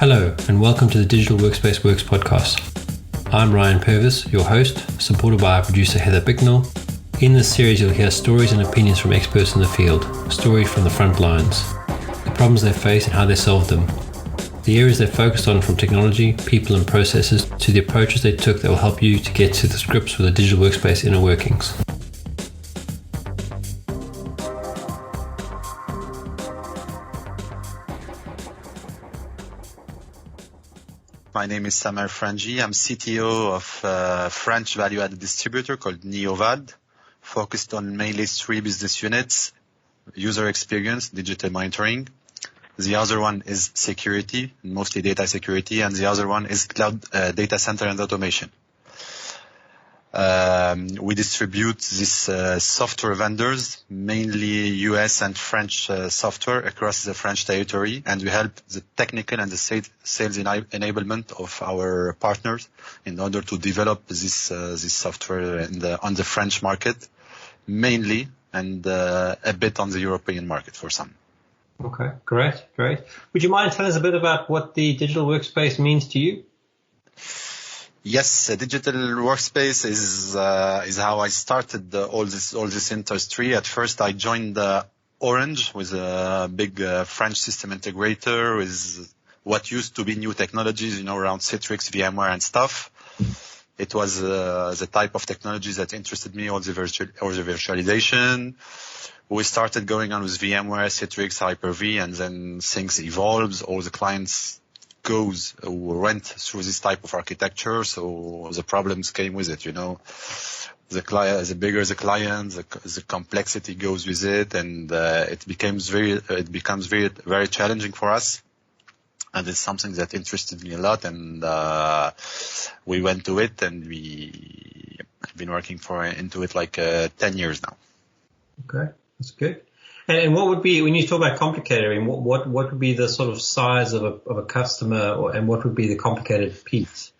Hello, and welcome to the Digital Workspace Works podcast. I'm Ryan Purvis, your host, supported by our producer Heather Bicknell. In this series, you'll hear stories and opinions from experts in the field, stories from the front lines, the problems they face and how they solved them, the areas they focused on from technology, people and processes, to the approaches they took that will help you to get to the grips with the digital workspace inner workings. My name is Samer Frangi. I'm CTO of a French value-added distributor called Neovad, focused on mainly three business units: user experience, digital monitoring. The other one is security, mostly data security, and the other one is cloud data center and automation. We distribute these software vendors, mainly US and French software across the French territory, and we help the technical and the sales enablement of our partners in order to develop this software on the French market, mainly, and a bit on the European market for some. Okay, great. Would you mind telling us a bit about what the digital workspace means to you? Yes, digital workspace is how I started all this industry. At first, I joined Orange, with a big French system integrator, with what used to be new technologies, around Citrix, VMware, and stuff. It was the type of technologies that interested me, all the virtualization. We started going on with VMware, Citrix, Hyper-V, and then things evolved. All the clients went through this type of architecture, so the problems came with it. The bigger the client, the complexity goes with it, and it becomes very, very challenging for us. And it's something that interested me a lot, and we went to it, and we have been working into it like 10 years now. Okay, that's good. And what would be, when you talk about complicated, I mean, what would be the sort of size of a customer, and what would be the complicated piece?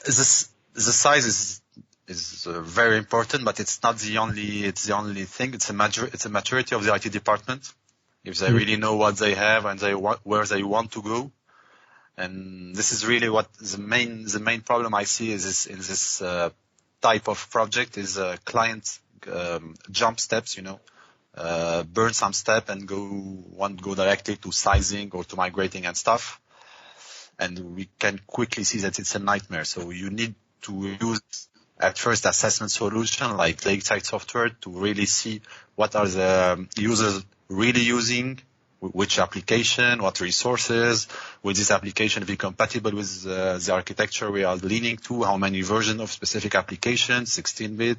The size is very important, but it's not the only thing. It's a maturity of the IT department. If they really know what they have and where they want to go. And this is really what the main problem I see is in this type of project is client jump steps, burn some step and go directly to sizing or to migrating and stuff. And we can quickly see that it's a nightmare. So you need to use at first assessment solution like lakeside software to really see what are the users really using, which application, what resources, will this application be compatible with the architecture we are leaning to, how many versions of specific applications, 16-bit,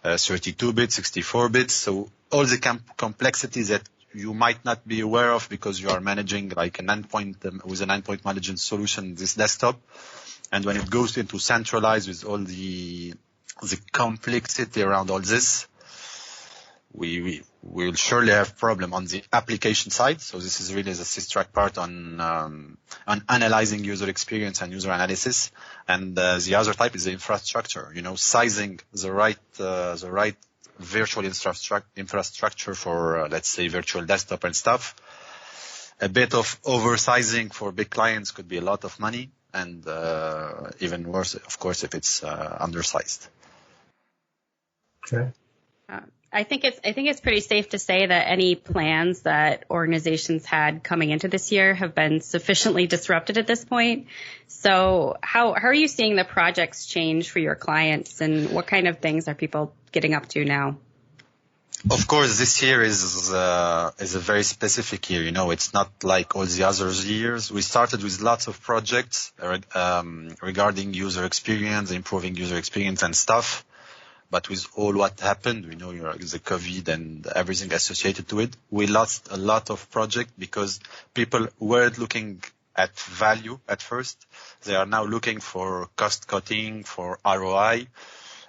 32-bit, 64-bit. So all the complexities that you might not be aware of because you are managing like an endpoint with an endpoint management solution, this desktop. And when it goes into centralized with all the complexity around all this, we will surely have problem on the application side. So this is really the systrack part on analyzing user experience and user analysis. And the other type is the infrastructure, sizing the right virtual infrastructure for, let's say, virtual desktop and stuff. A bit of oversizing for big clients could be a lot of money, and even worse, of course, if it's undersized. Okay. I think it's pretty safe to say that any plans that organizations had coming into this year have been sufficiently disrupted at this point. So how are you seeing the projects change for your clients, and what kind of things are people getting up to now? Of course, this year is a very specific year. It's not like all the other years. We started with lots of projects regarding user experience, improving user experience and stuff. But with all what happened, the COVID and everything associated to it, we lost a lot of projects because people weren't looking at value at first. They are now looking for cost cutting, for ROI.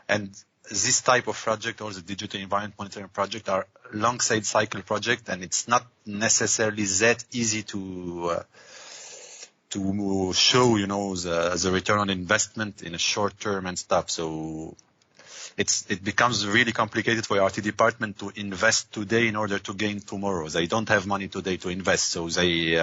And this type of project, or the digital environment monitoring project, are long sales cycle project, and it's not necessarily that easy to show, the return on investment in a short term and stuff. So it becomes really complicated for your IT department to invest today in order to gain tomorrow. They don't have money today to invest, so they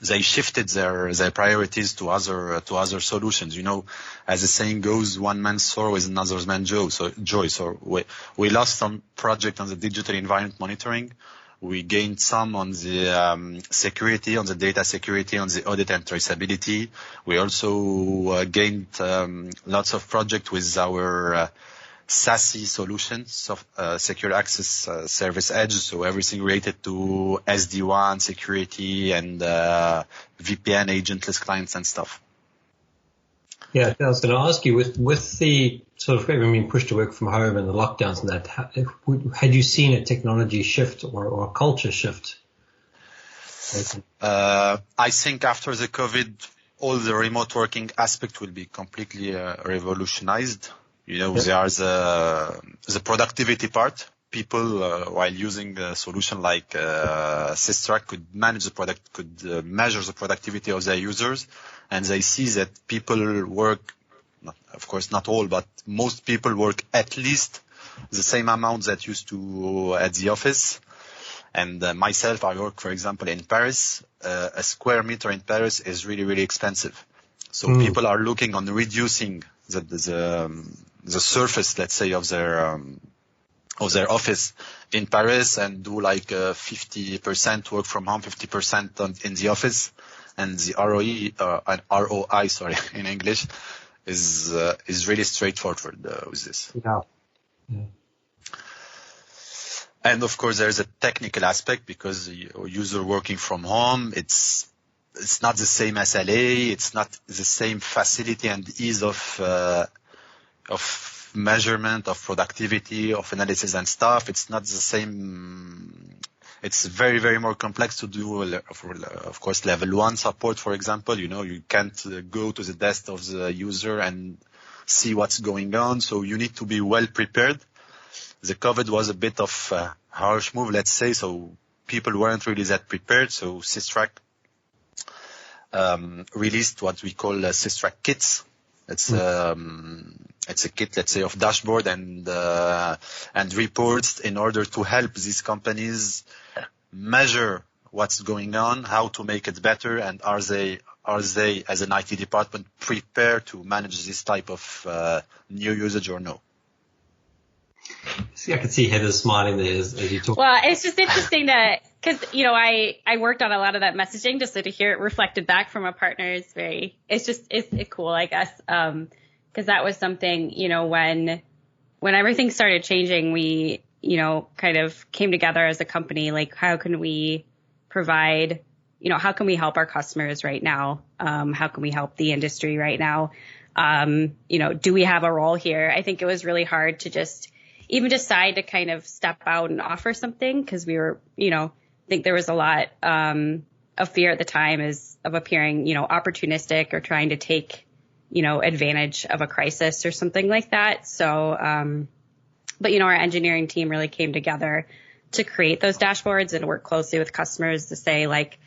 they shifted their priorities to other solutions. You know, as the saying goes, one man's sorrow is another man's joy. So we lost some project on the digital environment monitoring. We gained some on the security, on the data security, on the audit and traceability. We also gained lots of project with our SASE solutions, Secure Access Service Edge, so everything related to SD-WAN, security, and VPN, agentless clients and stuff. Yeah, I was going to ask you, with the sort of everyone being pushed to work from home and the lockdowns and that, had you seen a technology shift or a culture shift? I think after the COVID, all the remote working aspect will be completely revolutionized. You know, there are the productivity part. People, while using a solution like Systrack, could measure the productivity of their users, and they see that people work, of course not all, but most people work at least the same amount that used to at the office. And myself, I work, for example, in Paris. A square meter in Paris is really, really expensive. So people are looking on reducing the surface, let's say, of their office in Paris, and do like 50% work from home, 50% in the office, and the ROI, sorry, in English, is really straightforward with this. Yeah. And of course, there's a technical aspect, because the user working from home, it's not the same SLA, it's not the same facility and ease of measurement, of productivity, of analysis and stuff. It's not the same. It's very, very more complex to do, of course, level 1 support, for example. You know, you can't go to the desk of the user and see what's going on. So you need to be well prepared. The COVID was a bit of a harsh move, let's say. So people weren't really that prepared. So Systrack released what we call Systrack kits. It's a kit, let's say, of dashboard and reports in order to help these companies measure what's going on, how to make it better, and are they as an IT department prepared to manage this type of new usage or no? See, I could see Heather smiling there as you talk. Well, it's just interesting because, you know, I worked on a lot of that messaging, just so to hear it reflected back from a partner is it's cool, I guess. Because that was something, you know, when everything started changing, we, you know, kind of came together as a company, like, how can we provide, you know, how can we help our customers right now? How can we help the industry right now? You know, do we have a role here? I think it was really hard to just even decide to kind of step out and offer something, because we were, you know, I think there was a lot of fear at the time of appearing, you know, opportunistic or trying to take, you know, advantage of a crisis or something like that. So, but, you know, our engineering team really came together to create those dashboards and work closely with customers to say, like,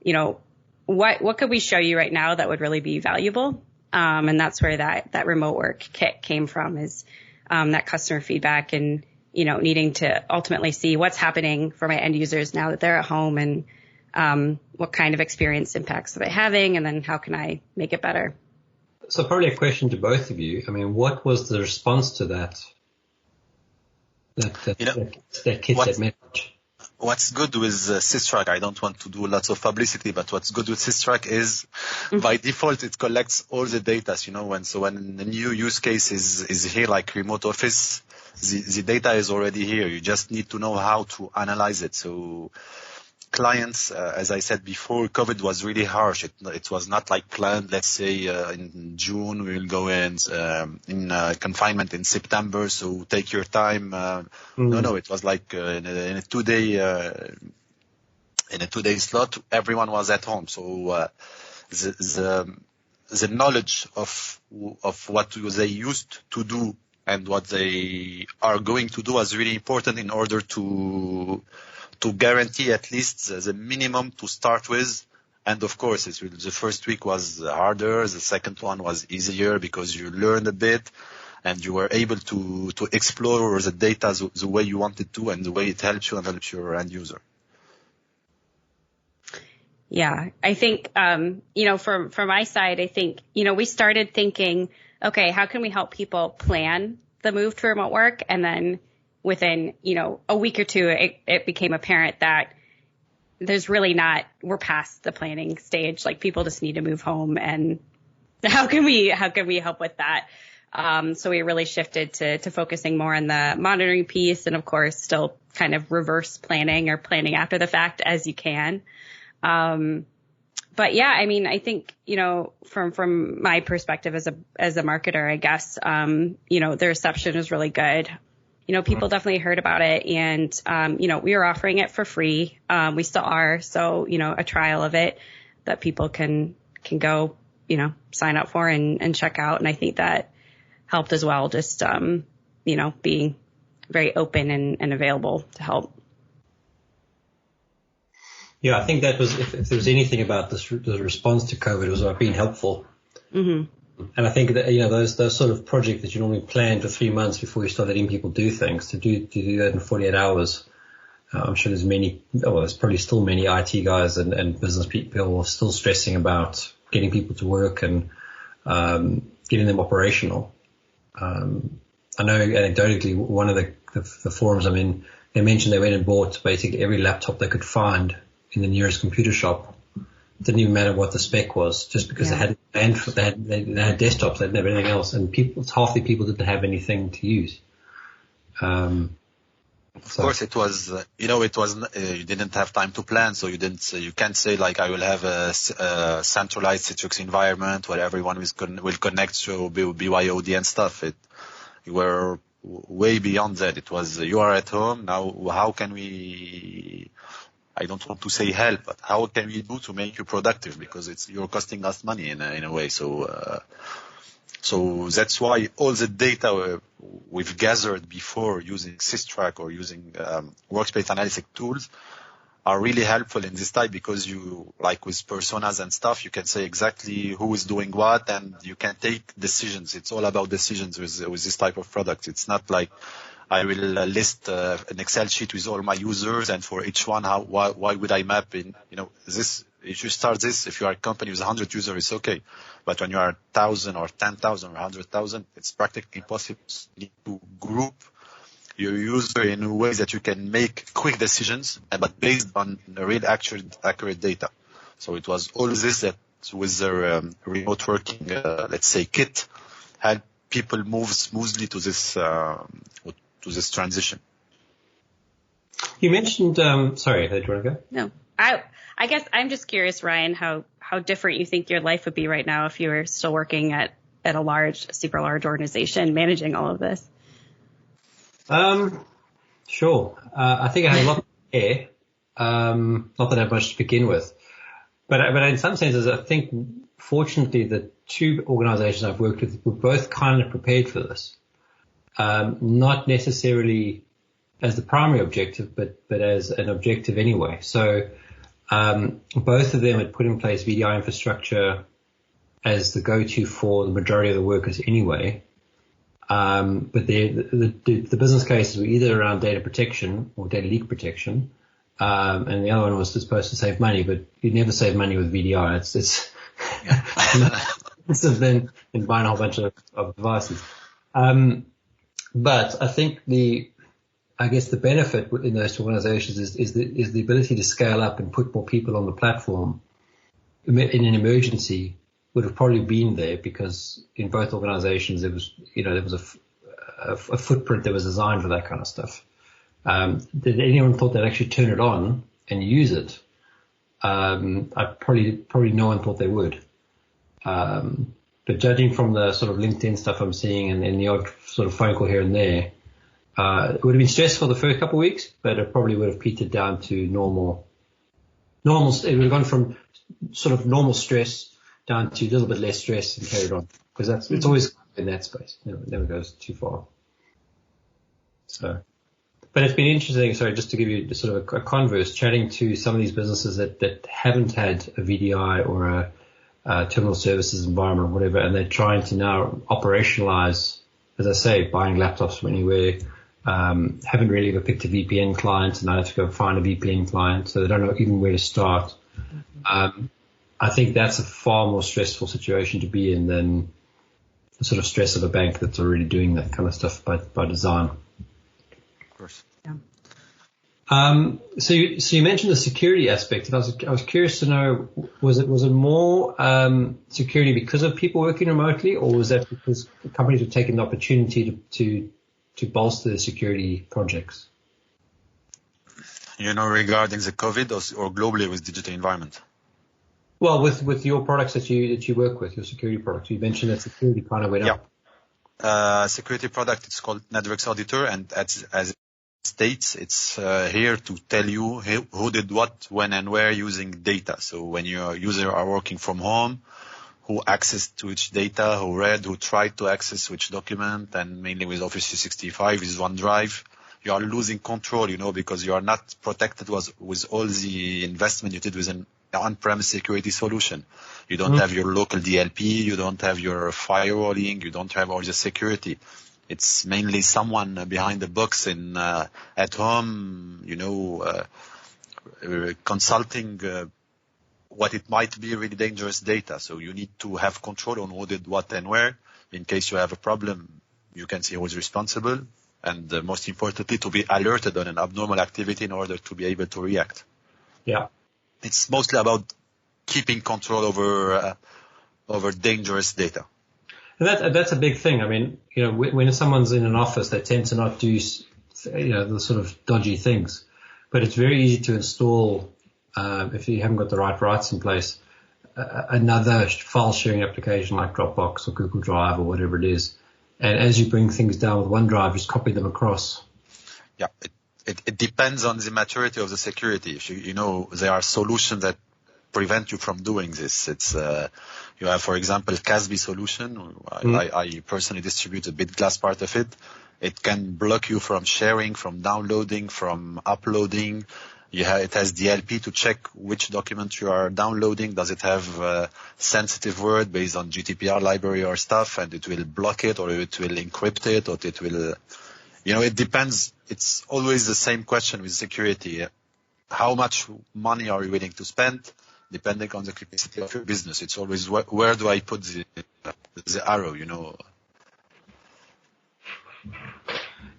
you know, what could we show you right now that would really be valuable? And that's where that remote work kit came from, is that customer feedback and, you know, needing to ultimately see what's happening for my end users now that they're at home, and what kind of experience impacts are they having, and then how can I make it better? So probably a question to both of you. I mean, what was the response to that kit, that message? What's good with Systrack, I don't want to do lots of publicity, but what's good with Systrack is by default it collects all the data. You know, when a new use case is here, like remote office, the data is already here. You just need to know how to analyze it. So clients, as I said before, COVID was really harsh. It was not like planned. Let's say in June we will go in confinement in September, so take your time. No, it was like in a 2-day slot. Everyone was at home, so the knowledge of what they used to do and what they are going to do was really important in order to guarantee at least the minimum to start with. And of course, the first week was harder. The second one was easier because you learned a bit and you were able to explore the data the way you wanted to and the way it helps you and helps your end user. Yeah, I think, from my side, I think, we started thinking, okay, how can we help people plan the move to remote work? And then within, a week or two, it became apparent that there's really not, we're past the planning stage. Like, people just need to move home, and how can we help with that? So we really shifted to focusing more on the monitoring piece, and of course, still kind of reverse planning or planning after the fact as you can. But yeah, I mean, I think, from my perspective as a marketer, I guess, the reception is really good. People definitely heard about it, and, we were offering it for free. We still are. So, a trial of it that people can go, sign up for and check out. And I think that helped as well. Just, being very open and available to help. Yeah, I think that was, if there was anything about the response to COVID, it was about being helpful. Mm-hmm. And I think that, those sort of projects that you normally plan for 3 months before you start letting people do things, to do that in 48 hours. I'm sure there's probably still many IT guys and business people are still stressing about getting people to work and getting them operational. I know anecdotally, one of the forums I'm in, they mentioned they went and bought basically every laptop they could find in the nearest computer shop. It didn't even matter what the spec was, just because they had desktops, they didn't have anything else, and half the people didn't have anything to use. Of course, it was, you didn't have time to plan, so you can't say like, I will have a centralized Citrix environment where everyone will connect to BYOD and stuff. You were way beyond that. It was, you are at home now. How can we? I don't want to say help, but how can we do to make you productive? Because you're costing us money in a way. So that's why all the data we've gathered before using Systrack or using Workspace analytic tools are really helpful in this type, because you, like with personas and stuff, you can say exactly who is doing what, and you can take decisions. It's all about decisions with this type of product. It's not like I will list an Excel sheet with all my users, and for each one, why would I map in, this? If you start this, if you are a company with 100 users, it's okay. But when you are 1,000 or 10,000 or 100,000, it's practically impossible to group your user in ways that you can make quick decisions, but based on real accurate data. So it was all this that with their remote working, let's say, kit, help people move smoothly to this transition. You mentioned, sorry, did you want to go? No, I guess I'm just curious, Ryan, how different you think your life would be right now if you were still working at a super large organization, managing all of this. Sure. I think I have a lot to share. Not that I have much to begin with, but in some senses, I think fortunately the two organizations I've worked with were both kind of prepared for this. Not necessarily as the primary objective, but as an objective anyway. So, both of them had put in place VDI infrastructure as the go-to for the majority of the workers anyway. But the business cases were either around data protection or data leak protection. And the other one was supposed to save money, but you never save money with VDI. It's expensive than buying a whole bunch of devices. But I think the benefit in those two organizations is the ability to scale up and put more people on the platform in an emergency would have probably been there, because in both organizations there was a footprint that was designed for that kind of stuff. Did anyone thought they'd actually turn it on and use it? I probably no one thought they would. But judging from the sort of LinkedIn stuff I'm seeing and the odd sort of phone call here and there, it would have been stressful the first couple of weeks, but it probably would have petered down to normal. It would have gone from sort of normal stress down to a little bit less stress and carried on, because it's always in that space. It never goes too far. So, but it's been interesting. Sorry, just to give you sort of a converse, chatting to some of these businesses that haven't had a VDI or a terminal services environment or whatever, and they're trying to now operationalize, as I say, buying laptops from anywhere. Haven't really ever picked a VPN client, and I have to go find a VPN client, so they don't know even where to start. I think that's a far more stressful situation to be in than the sort of stress of a bank that's already doing that kind of stuff by design. Of course. Yeah. So you mentioned the security aspect, and I was curious to know, was it more security because of people working remotely, or was that because companies were taking the opportunity to bolster their security projects? Regarding the COVID or globally with digital environment? Well, with your products that you work with, your security products, you mentioned that security kind of went up. Security product, it's called Networks Auditor, and as it states, it's here to tell you who did what, when, and where using data. So when your user are working from home, who accessed which data, who read, who tried to access which document, and mainly with Office 365 with OneDrive, you are losing control, because you are not protected with all the investment you did with an on-premise security solution. You don't have your local DLP, you don't have your firewalling, you don't have all the security. It's mainly someone behind the box at home, consulting what it might be really dangerous data. So you need to have control on who did what and where. In case you have a problem, you can see who is responsible. And most importantly, to be alerted on an abnormal activity in order to be able to react. Yeah. It's mostly about keeping control over dangerous data. And that's a big thing. I mean, when someone's in an office, they tend to not do, the sort of dodgy things. But it's very easy to install, if you haven't got the right rights in place, another file sharing application like Dropbox or Google Drive or whatever it is. And as you bring things down with OneDrive, just copy them across. Yeah, it depends on the maturity of the security. If there are solutions that prevent you from doing this. It's you have, for example, CASB solution. I personally distribute a BitGlass part of it. It can block you from sharing, from downloading, from uploading. It has DLP to check which document you are downloading. Does it have sensitive word based on GDPR library or stuff? And it will block it, or it will encrypt it, or it will, it depends. It's always the same question with security. How much money are you willing to spend? Depending on the capacity of your business. It's always where do I put the arrow,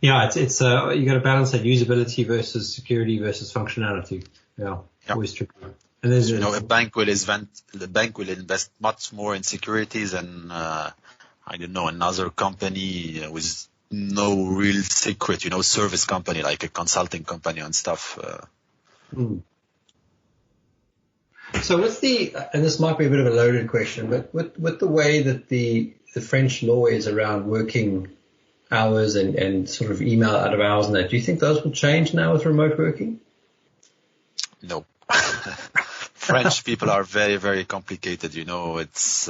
Yeah, it's you got to balance that usability versus security versus functionality. Yeah. Always tricky. And there's a bank will invest much more in security than another company with no real secret, service company like a consulting company and stuff. So and this might be a bit of a loaded question, but with the way that the French law is around working hours and sort of email out of hours and that, do you think those will change now with remote working? No. French people are very, very complicated. It's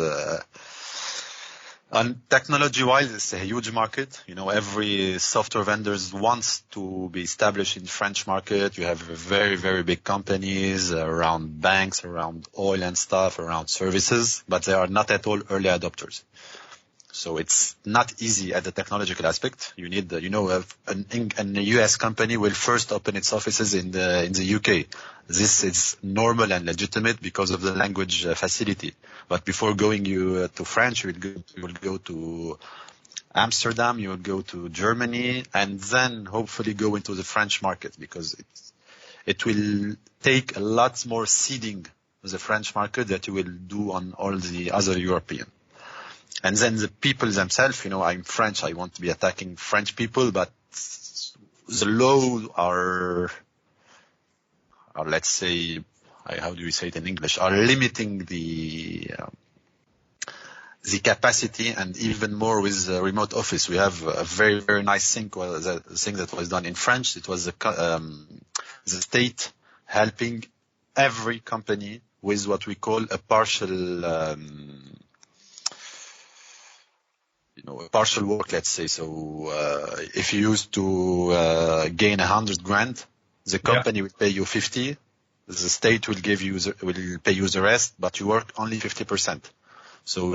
and technology-wise, it's a huge market. Every software vendors wants to be established in the French market. You have very, very big companies around banks, around oil and stuff, around services, but they are not at all early adopters. So it's not easy at the technological aspect. You need, a US company will first open its offices in the UK. This is normal and legitimate because of the language facility. But before going to France, you will go to Amsterdam, you will go to Germany, and then hopefully go into the French market, because it will take a lot more seeding the French market that you will do on all the other European. And then the people themselves, I'm French, I want to be attacking French people, but the law are let's say, how do we say it in English, are limiting the capacity, and even more with remote office. We have a very, very nice thing, the thing that was done in French. It was the state helping every company with what we call a partial partial work, let's say. So if you used to gain 100 grand, the company will pay you 50. The state will will pay you the rest, but you work only 50%. So,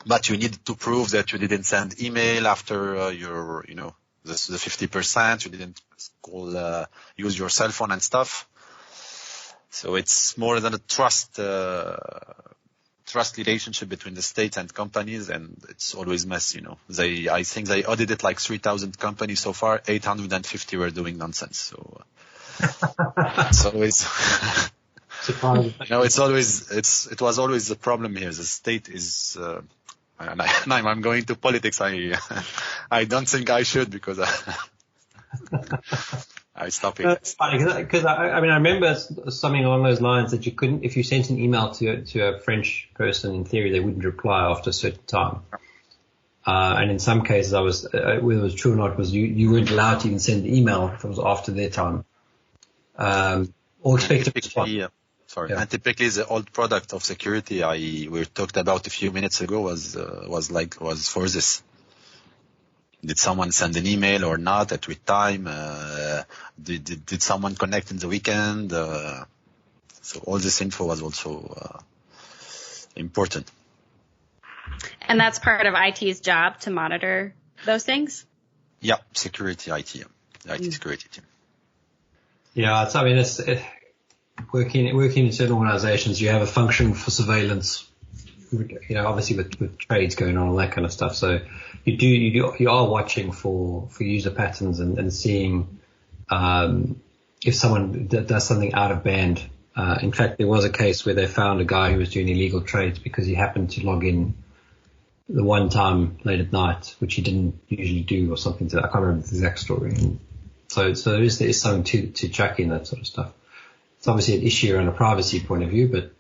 but you need to prove that you didn't send email after the 50%. You didn't use your cell phone and stuff. So it's more than a trust relationship between the state and companies, and it's always mess, I think they audited like 3,000 companies so far, 850 were doing nonsense. So it's always, it was always the problem here. The state is, and I'm going to politics. I don't think I should, because I stop it. It's funny because I remember something along those lines that you couldn't, if you sent an email to a French person, in theory they wouldn't reply after a certain time. And in some cases, whether it was true or not, was you weren't allowed to even send an email if it was after their time, or expect a response. Yeah. Sorry. Yeah. And typically, the old product of security we talked about a few minutes ago was for this. Did someone send an email or not? At which time? Did someone connect in the weekend? So all this info was also important. And that's part of IT's job to monitor those things? Yeah, security IT. IT security team. Yeah, it's working in certain organizations, you have a function for surveillance, obviously with trades going on and that kind of stuff. So you are watching for user patterns and seeing if someone does something out of band. In fact, there was a case where they found a guy who was doing illegal trades because he happened to log in the one time late at night, which he didn't usually do, or something I can't remember the exact story. And so there is something to check in that sort of stuff. It's obviously an issue on a privacy point of view, but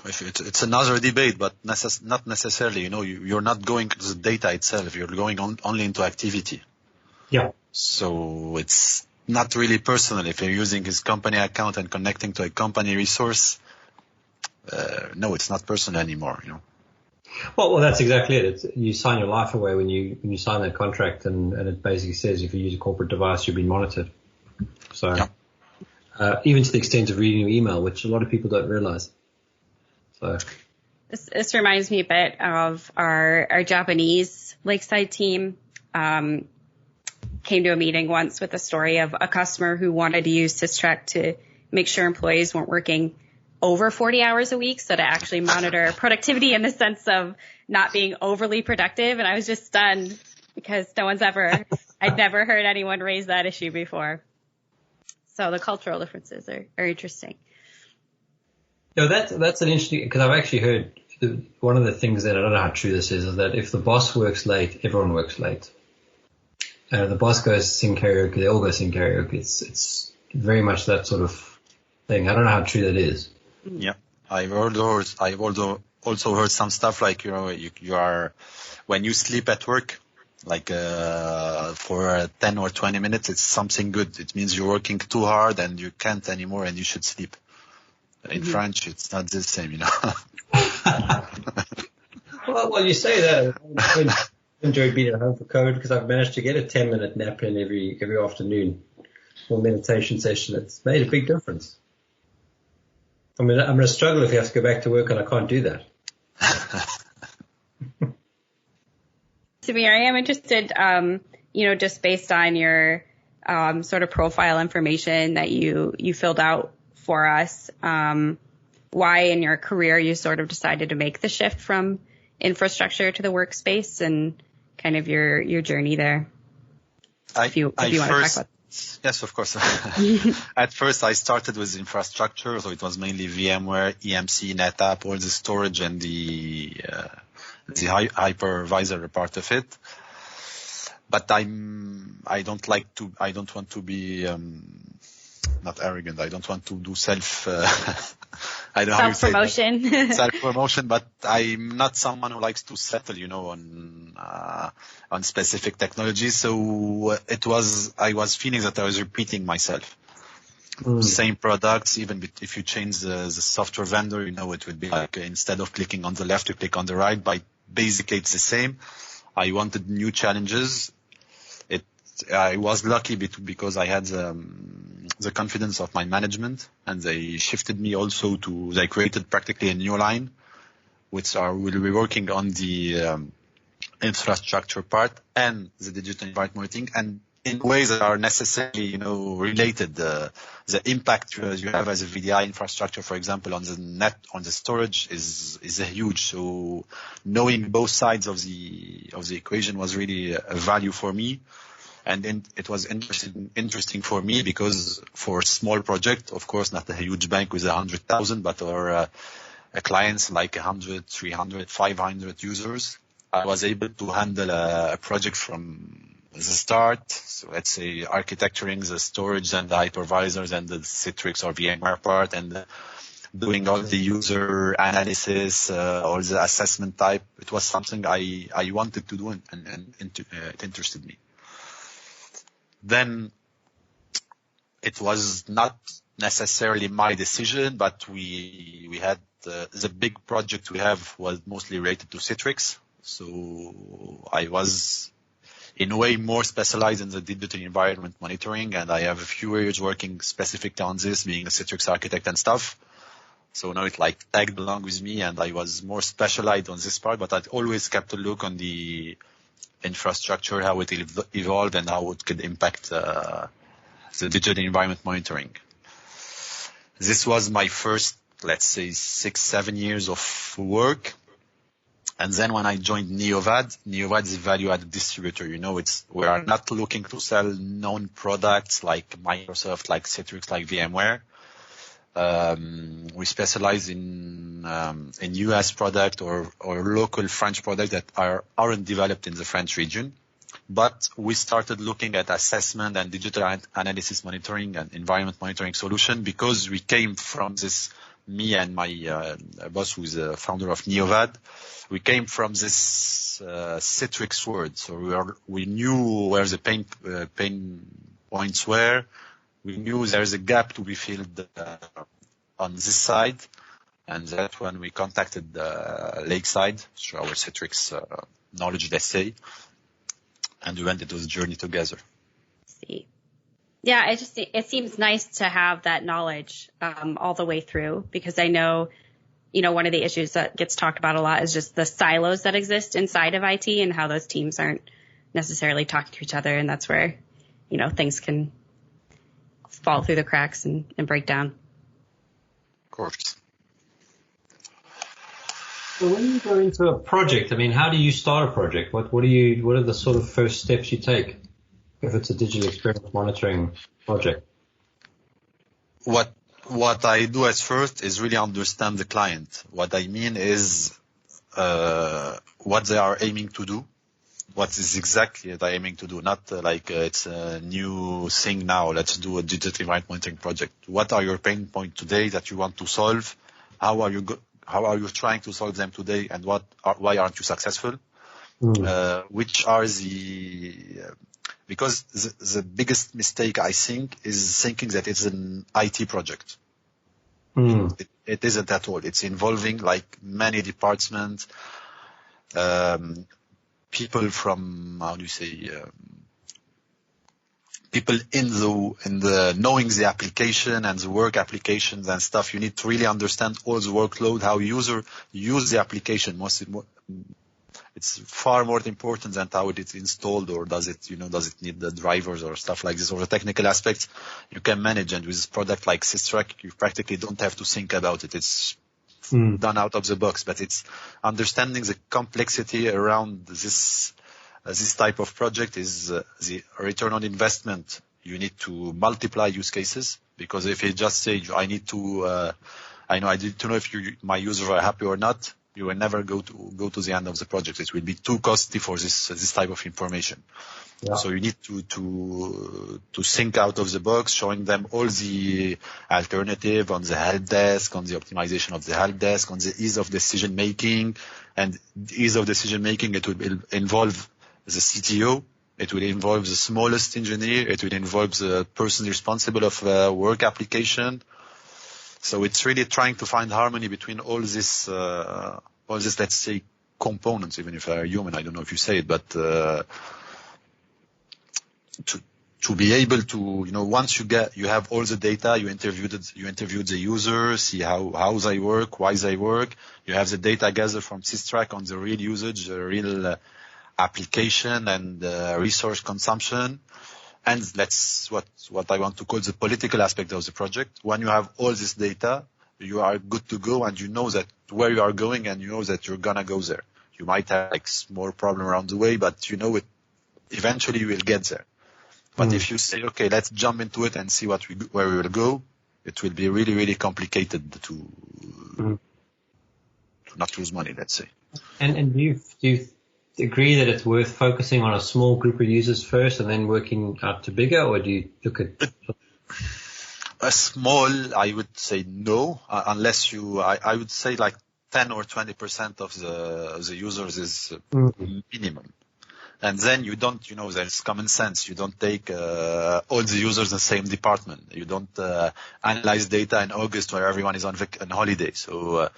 it's another debate, but not necessarily. You're not going to the data itself. You're going only into activity. Yeah. So it's not really personal. If you're using his company account and connecting to a company resource, no, it's not personal anymore. Well, that's exactly it. You sign your life away when you sign that contract, and it basically says if you use a corporate device, you're being monitored. So, even to the extent of reading your email, which a lot of people don't realize. So, this reminds me a bit of our Japanese Lakeside team. Came to a meeting once with a story of a customer who wanted to use Systrack to make sure employees weren't working over 40 hours a week, so to actually monitor productivity in the sense of not being overly productive. And I was just stunned because I'd never heard anyone raise that issue before. So the cultural differences are interesting. That's an interesting, because I've actually heard one of the things that I don't know how true this is that if the boss works late, everyone works late. And if the boss goes to sing karaoke, they all go sing karaoke. It's very much that sort of thing. I don't know how true that is. Yeah, I've also heard some stuff like you are when you sleep at work, like for 10 or 20 minutes, it's something good. It means you're working too hard and you can't anymore, and you should sleep. In French, it's not the same, Well, you say that. I enjoy being at home for COVID because I've managed to get a 10-minute nap in every afternoon or meditation session. It's made a big difference. I mean, I'm going to struggle if you have to go back to work and I can't do that. Samir, I am interested, just based on your sort of profile information that you filled out for us, why in your career you sort of decided to make the shift from infrastructure to the workspace and kind of your journey there. If you want to talk about. Yes, of course. At first, I started with infrastructure, so it was mainly VMware, EMC, NetApp, all the storage and the hypervisor part of it. But I don't want to be not arrogant. I don't want to do I don't know how you say that. Self-promotion, but I'm not someone who likes to settle, on specific technologies. So I was feeling that I was repeating myself. Same products, even if you change the software vendor, it would be like instead of clicking on the left, you click on the right. But basically, it's the same. I wanted new challenges. I was lucky because I had the confidence of my management, and they shifted me also they created practically a new line, which will be working on the infrastructure part and the digital environment monitoring. And in ways that are necessarily, related. The impact you have as a VDI infrastructure, for example, on the storage is huge. So knowing both sides of the equation was really a value for me. And then it was interesting for me because for a small project, of course, not a huge bank with 100,000, but our clients like 100, 300, 500 users, I was able to handle a project from the start. So let's say architecturing the storage and the hypervisors and the Citrix or VMware part, and doing all the user analysis, all the assessment type. It was something I wanted to do, and it interested me. Then it was not necessarily my decision, but we had the big project we have was mostly related to Citrix. So I was in a way more specialized in the digital environment monitoring, and I have a few years working specifically on this, being a Citrix architect and stuff. So now it tagged along with me, and I was more specialized on this part, but I always kept a look on the infrastructure, how it evolved and how it could impact the digital environment monitoring. This was my first, let's say, 6-7 years of work. And then when I joined Neovad is a value-added distributor. We are not looking to sell known products like Microsoft, like Citrix, like VMware. We specialize in US product or local French product that aren't developed in the French region. But we started looking at assessment and digital analysis monitoring and environment monitoring solution because we came from this, me and my boss, who's the founder of Neovad, we came from this Citrix world. So we knew where the pain points were. We knew there's a gap to be filled on this side. And that's when we contacted Lakeside through our Citrix knowledge, let's say. And we went into the journey together. See. Yeah, it seems nice to have that knowledge all the way through, because I know, one of the issues that gets talked about a lot is just the silos that exist inside of IT and how those teams aren't necessarily talking to each other. And that's where, things can fall through the cracks and break down. Of course. Well, when you go into a project, how do you start a project? What are the sort of first steps you take if it's a digital experience monitoring project? What I do at first is really understand the client. What I mean is what they are aiming to do. What is exactly they aiming to do? Not it's a new thing now. Let's do a digital environment monitoring project. What are your pain points today that you want to solve? How are you trying to solve them today, and why aren't you successful? Which are because the biggest mistake I think is thinking that it's an IT project. It isn't at all. It's involving many departments, people from, people in the knowing the application and the work applications and stuff. You need to really understand all the workload, how user use the application. It's far more important than how it is installed, or does it need the drivers or stuff like this, or the technical aspects you can manage. And with a product like Citrix, you practically don't have to think about it. It's done out of the box, but it's understanding the complexity around this type of project is the return on investment. You need to multiply use cases, because if you just say, I need to know if my users are happy or not, you will never go to the end of the project. It will be too costly for this type of information. Yeah. So you need to think out of the box, showing them all the alternative on the help desk, on the optimization of the help desk, on the ease of decision making. And ease of decision making, it will involve the CTO. It will involve the smallest engineer. It will involve the person responsible of work application. So it's really trying to find harmony between all this, let's say, components, even if they're human. I don't know if you say it, but to be able to, once you have all the data, you interviewed the user, see how they work, why they work. You have the data gathered from Citrix on the real usage, the real application and resource consumption. And that's what I want to call the political aspect of the project. When you have all this data, you are good to go, and you know that where you are going, and you know that you're gonna go there. You might have like small problem around the way, but you know it. Eventually, you will get there. But if you say, okay, let's jump into it and see where we will go, it will be really, really complicated to not lose money, let's say. And do you agree that it's worth focusing on a small group of users first and then working out to bigger, or do you look at a small? I would say no, unless I would say like 10 or 20% of the users is minimum. And then you don't, there's common sense. You don't take all the users in the same department. You don't analyze data in August where everyone is on holiday. So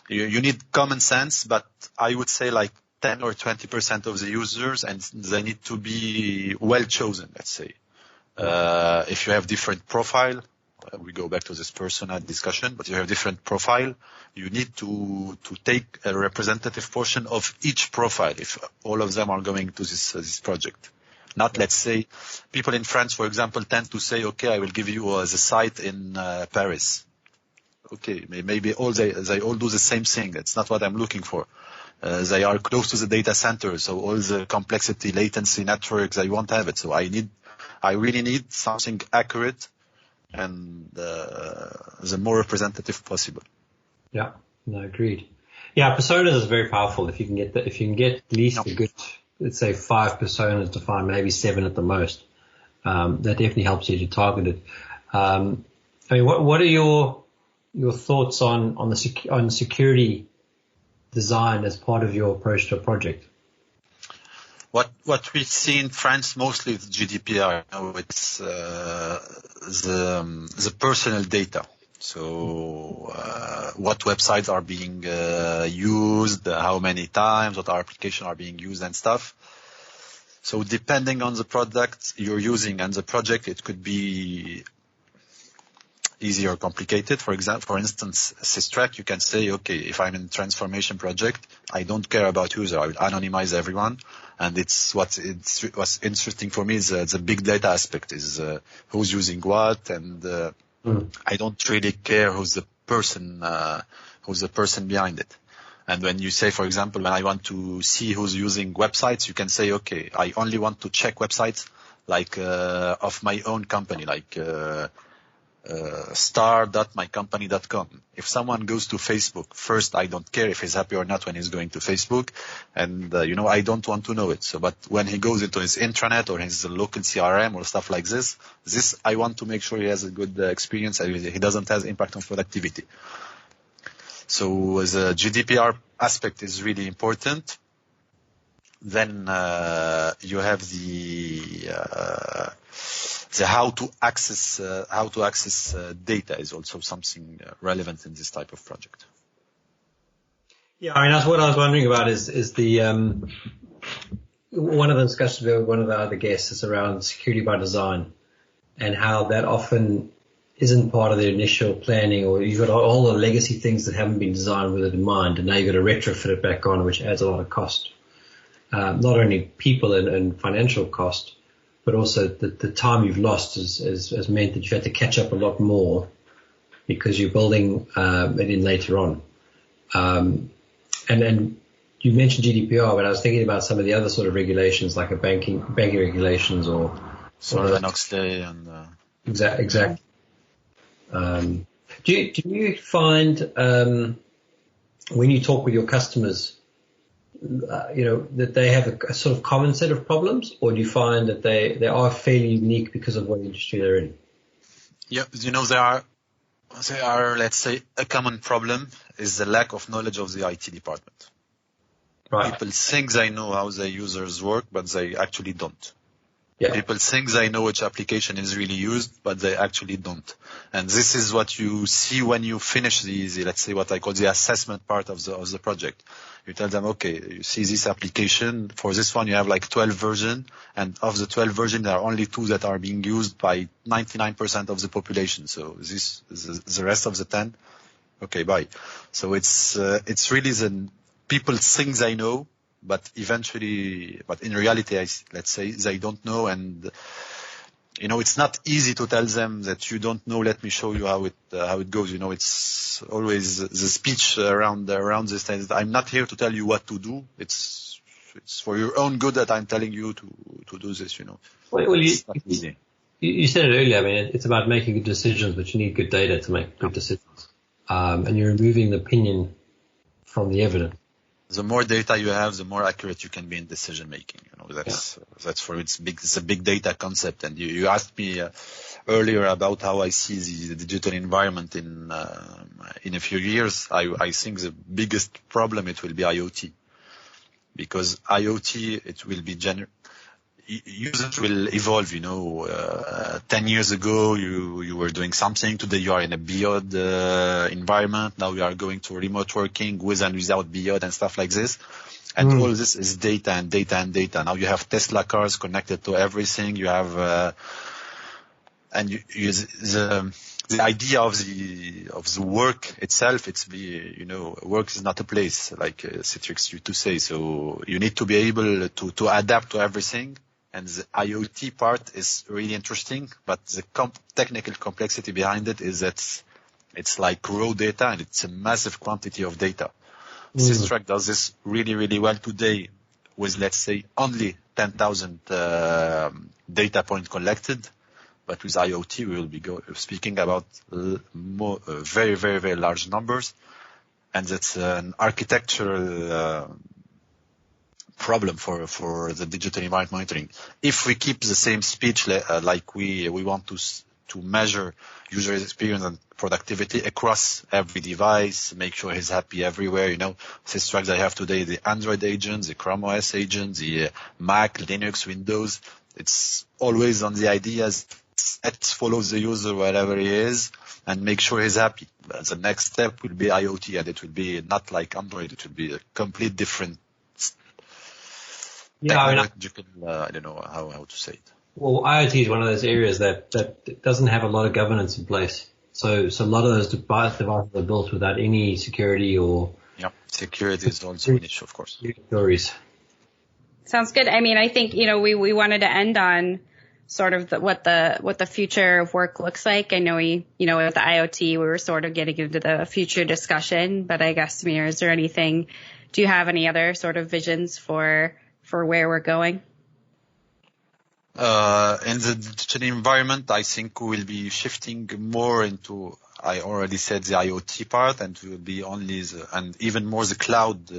you need common sense, but I would say like 10 or 20% of the users, and they need to be well chosen, let's say. If you have different profile, we go back to this persona discussion, but you have different profile, you need to take a representative portion of each profile if all of them are going to this project. Not, let's say, people in France, for example, tend to say, okay, I will give you the site in Paris. Okay, maybe they all do the same thing. That's not what I'm looking for. They are close to the data center, so all the complexity, latency, networks, I won't have it. So I really need something accurate and the more representative possible. Yeah, no, agreed. Yeah, personas is very powerful. If you can get at least a good, let's say 5 personas defined, maybe 7 at the most, that definitely helps you to target it. I mean, what are your thoughts on security design as part of your approach to a project? What we see in France mostly is GDPR. It's the personal data. So what websites are being used, how many times, what applications are being used and stuff. So depending on the product you're using and the project, it could be easy or complicated. For instance, Systrack, you can say, okay, if I'm in transformation project, I don't care about user. I will anonymize everyone. And what's interesting for me is the big data aspect is who's using what, and I don't really care who's the person behind it. And when you say, for example, when I want to see who's using websites, you can say, okay, I only want to check websites like of my own company, like star.mycompany.com. If someone goes to Facebook, first, I don't care if he's happy or not when he's going to Facebook, and I don't want to know it. So, but when he goes into his intranet or his local CRM or stuff like this I want to make sure he has a good experience and he doesn't have impact on productivity. So the GDPR aspect is really important. Then you have the how to access data is also something relevant in this type of project. Yeah, I mean that's what I was wondering about is the one of the discussions with one of the other guests is around security by design and how that often isn't part of the initial planning, or you've got all the legacy things that haven't been designed with it in mind, and now you've got to retrofit it back on, which adds a lot of cost. Not only people and financial cost, but also the time you've lost has meant that you've had to catch up a lot more because you're building it in later on. And you mentioned GDPR, but I was thinking about some of the other sort of regulations, like banking regulations or Sarbanes-Oxley and exactly. Do you find when you talk with your customers, that they have a sort of common set of problems, or do you find that they are fairly unique because of what industry they're in? Yeah, they are, let's say, a common problem is the lack of knowledge of the IT department. Right. People think they know how their users work, but they actually don't. Yeah. People think they know which application is really used, but they actually don't. And this is what you see when you finish the let's say what I call the assessment part of the project. You tell them, okay, you see this application, for this one you have like 12 versions, and of the 12 versions there are only 2 that are being used by 99% of the population. So this the rest of the 10, okay, bye. So it's really the people think they know, but in reality, let's say they don't know, and it's not easy to tell them that you don't know. Let me show you how it goes. It's always the speech around this thing. I'm not here to tell you what to do. It's for your own good that I'm telling you to do this. Well, it's not easy. You said it earlier. I mean, it's about making good decisions, but you need good data to make good decisions. And you're removing the opinion from the evidence. The more data you have, the more accurate you can be in decision making. That's for it's a big data concept. And you asked me earlier about how I see the digital environment in a few years. I think the biggest problem it will be IoT, because IoT it will be users will evolve. 10 years ago you were doing something. Today you are in a BIOD environment. Now we are going to remote working with and without BIOD and stuff like this. And all this is data and data and data. Now you have Tesla cars connected to everything. You have the idea of the work itself. Work is not a place, like Citrix used to say. So you need to be able to adapt to everything. And the IoT part is really interesting, but the technical complexity behind it is that it's like raw data and it's a massive quantity of data. Systrack does this really, really well today with, let's say, only 10,000 data points collected. But with IoT, we will be speaking about very, very, very large numbers. And that's an architectural problem for the digital environment monitoring. If we keep the same speech like we want to measure user experience and productivity across every device, make sure he's happy everywhere. Systrack I have today, the Android agent, the Chrome OS agent, the Mac, Linux, Windows. It's always on the ideas that follows the user wherever he is and make sure he's happy. But the next step will be IoT, and it will be not like Android. It will be a complete different. Yeah, I don't know how to say it. Well, IoT is one of those areas that doesn't have a lot of governance in place. So a lot of those devices are built without any security or... Yeah, security is also an issue, of course. Stories. Sounds good. I mean, I think, we wanted to end on sort of what the future of work looks like. I know with the IoT, we were sort of getting into the future discussion, but I guess, Samir, do you have any other sort of visions for where we're going? In the digital environment, I think we will be shifting more into, I already said, the IoT part, and will be only and even more the cloud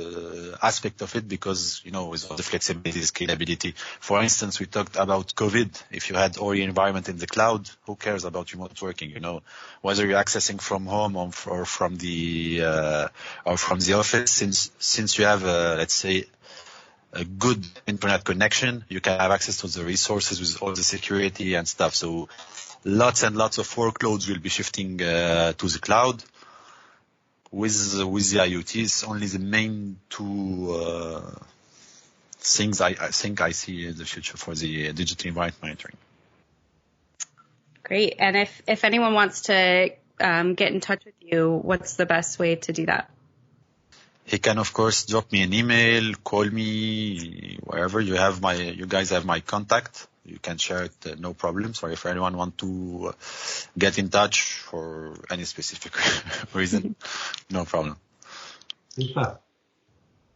aspect of it, because, with all the flexibility, scalability. For instance, we talked about COVID. If you had all your environment in the cloud, who cares about remote working? Whether you're accessing from home or from the office, since you have, let's say, a good internet connection, you can have access to the resources with all the security and stuff. So lots and lots of workloads will be shifting to the cloud. With the IoT, it's only the main two things I think I see in the future for the digital environment monitoring. Great. And if anyone wants to get in touch with you, what's the best way to do that? He can, of course, drop me an email, call me, wherever. You guys have my contact. You can share it, no problem. So if anyone want to get in touch for any specific reason, no problem.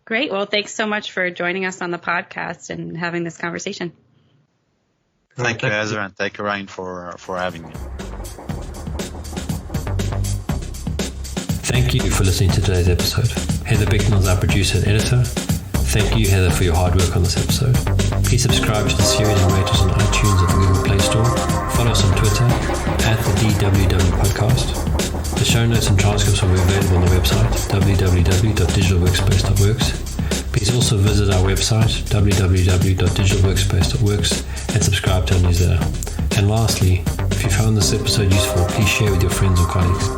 Great. Well, thanks so much for joining us on the podcast and having this conversation. Thank you, Ezra, and thank you, Ryan, for having me. Thank you for listening to today's episode. Heather Bicknell is our producer and editor. Thank you, Heather, for your hard work on this episode. Please subscribe to the series and rate us on iTunes and Google Play Store. Follow us on Twitter @the Podcast. The show notes and transcripts will be available on the website www.digitalworkspace.works. Please also visit our website www.digitalworkspace.works and subscribe to our newsletter. And lastly, if you found this episode useful, please share with your friends or colleagues.